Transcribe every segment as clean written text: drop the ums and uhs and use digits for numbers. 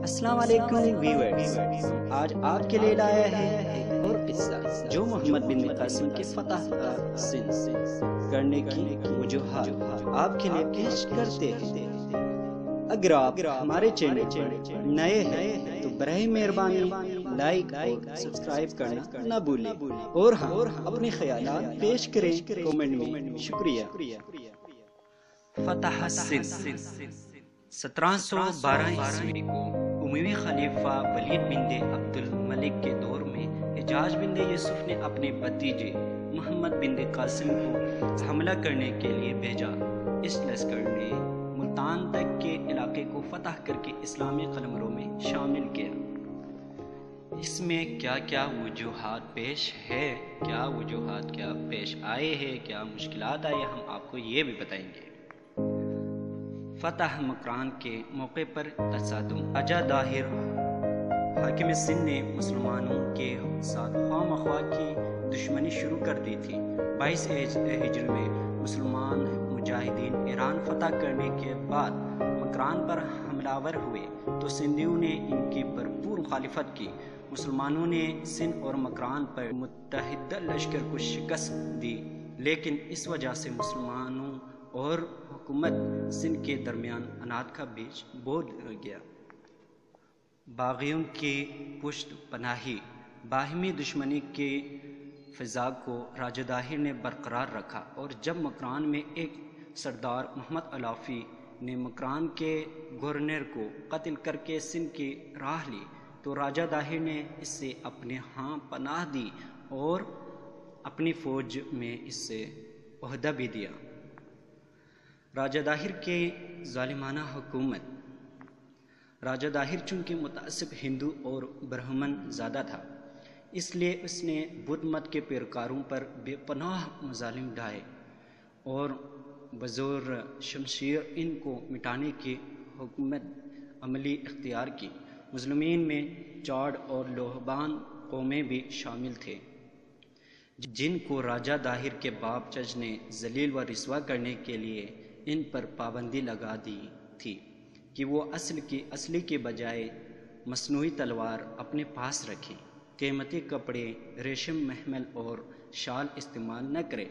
السلام علیکم ویورز، آج آپ کے لیے لایا ہے ایک اور قصہ جو محمد بن قاسم کے فتح سندھ کرنے کی وجوہات آپ کے لیے پیش کرتے ہیں۔ اگر آپ ہمارے چینل پر نئے ہیں تو براہ مہربانی لائک اور سبسکرائب کرنا نہ بھولیں، اور ہاں اپنے خیالات پیش کریں کمنٹ میں۔ شکریہ۔ فتح سندھ 1712 عیسوی کو اموی خلیفہ ولید بن عبد الملک کے دور میں حجاج بن یوسف نے اپنے بھتیجے محمد بن قاسم کو حملہ کرنے کے لیے بھیجا۔ اس لشکر نے ملتان تک کے علاقے کو فتح کر کے اسلامی قلمروں میں شامل کیا۔ اس میں کیا کیا وجوہات پیش آئے ہیں، کیا مشکلات آئے، ہم آپ کو یہ بھی بتائیں گے۔ فتح مکران کے موقع پر تصادم۔ راجہ داہر حاکم سندھ نے مسلمانوں کے ساتھ خواہ مخواہ کی دشمنی شروع کر دی تھی۔ 22 ہجری میں مسلمان مجاہدین ایران فتح کرنے کے بعد مکران پر حملہ آور ہوئے تو سندھیوں نے ان کی بھرپور مخالفت کی۔ مسلمانوں نے سندھ اور مکران پر متحدہ لشکر کو شکست دی، لیکن اس وجہ سے مسلمانوں اور حکومت سندھ کے درمیان عناد کا بیج بو گیا۔ باغیوں کی پشت پناہی۔ باہمی دشمنی کی فضا کو راجہ داہر نے برقرار رکھا، اور جب مکران میں ایک سردار محمد علافی نے مکران کے گورنر کو قتل کر کے سندھ کی راہ لی تو راجہ داہر نے اس سے اپنے ہاں پناہ دی اور اپنی فوج میں اس سے عہدہ بھی دیا۔ راجہ داہر کی ظالمانہ حکومت۔ راجہ داہر چونکہ متعصب ہندو اور برہمن زادہ تھا، اس لیے اس نے بدھ مت کے پیروکاروں پر بے پناہ مظالم ڈھائے اور بزور شمشیر ان کو مٹانے کی حکمت عملی اختیار کی۔ مظلومین میں چاڑ اور لوہبان قومیں بھی شامل تھے، جن کو راجہ داہر کے باپ چچ نے ذلیل و رسوا کرنے کے لیے ان پر پابندی لگا دی تھی کہ وہ اصلی کے بجائے مصنوعی تلوار اپنے پاس رکھیں، قیمتی کپڑے، ریشم محمل اور شال استعمال نہ کریں،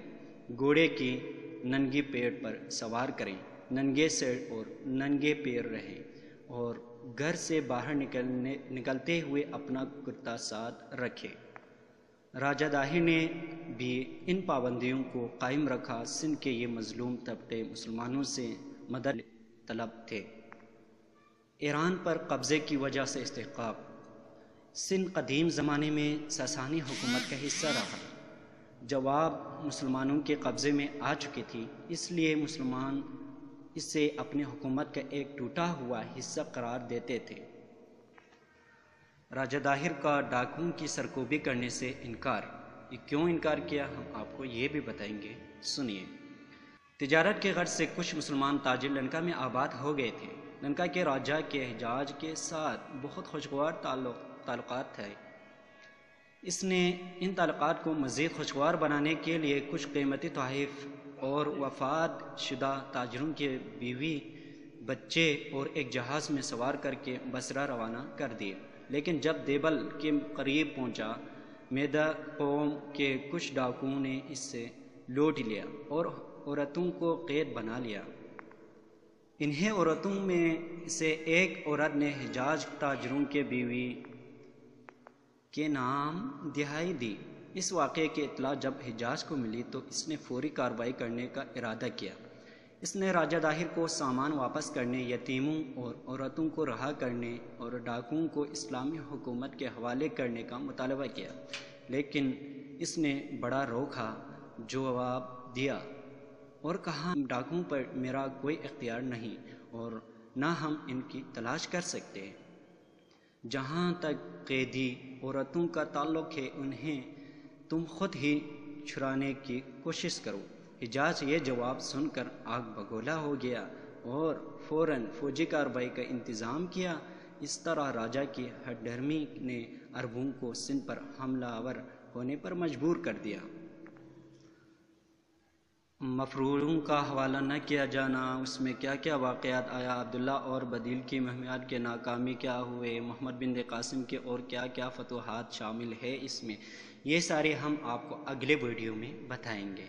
گھوڑے کی ننگی پیٹھ پر سوار کریں، ننگے سر اور ننگے پیر رہیں، اور گھر سے باہر نکلتے ہوئے اپنا کرتا ساتھ رکھیں۔ راجہ داہر نے بھی ان پابندیوں کو قائم رکھا۔ سندھ کے یہ مظلوم طبقے مسلمانوں سے مدد طلب تھے۔ ایران پر قبضے کی وجہ سے استحقاق۔ سندھ قدیم زمانے میں ساسانی حکومت کا حصہ رہا۔ جواب مسلمانوں کے قبضے میں آ چکی تھی، اس لیے مسلمان اسے اپنی حکومت کا ایک ٹوٹا ہوا حصہ قرار دیتے تھے۔ راجہ داہر کا ڈاکوؤں کی سرکوبی کرنے سے انکار۔ یہ کیوں انکار کیا، ہم آپ کو یہ بھی بتائیں گے، سنیے۔ تجارت کے غرض سے کچھ مسلمان تاجر لنکا میں آباد ہو گئے تھے۔ لنکا کے راجہ کے حجاج کے ساتھ بہت خوشگوار تعلقات تھے۔ اس نے ان تعلقات کو مزید خوشگوار بنانے کے لیے کچھ قیمتی تحائف اور وفات شدہ تاجروں کے بیوی بچے اور ایک جہاز میں سوار کر کے بصرہ روانہ کر دیے، لیکن جب دیبل کے قریب پہنچا، میدا قوم کے کچھ ڈاکوؤں نے اس سے لوٹ لیا اور عورتوں کو قید بنا لیا۔ انہیں عورتوں میں سے ایک عورت نے حجاج تاجروں کے بیوی کے نام دہائی دی۔ اس واقعے کی اطلاع جب حجاج کو ملی تو اس نے فوری کارروائی کرنے کا ارادہ کیا۔ اس نے راجہ داہر کو سامان واپس کرنے، یتیموں اور عورتوں کو رہا کرنے اور ڈاکوؤں کو اسلامی حکومت کے حوالے کرنے کا مطالبہ کیا، لیکن اس نے بڑا روکھا جواب دیا اور کہا، ڈاکوؤں پر میرا کوئی اختیار نہیں اور نہ ہم ان کی تلاش کر سکتے۔ جہاں تک قیدی عورتوں کا تعلق ہے، انہیں تم خود ہی چھڑانے کی کوشش کرو۔ حجاج یہ جواب سن کر آگ بگولا ہو گیا اور فوراً فوجی کارروائی کا انتظام کیا۔ اس طرح راجہ کی ہٹ دھرمی نے عربوں کو سندھ پر حملہ آور ہونے پر مجبور کر دیا۔ مفروروں کا حوالہ نہ کیا جانا، اس میں کیا کیا واقعات آیا، عبداللہ اور بدیل کی مہمیات کے ناکامی کیا ہوئے، محمد بن قاسم کے اور کیا کیا فتوحات شامل ہے اس میں، یہ سارے ہم آپ کو اگلے ویڈیو میں بتائیں گے۔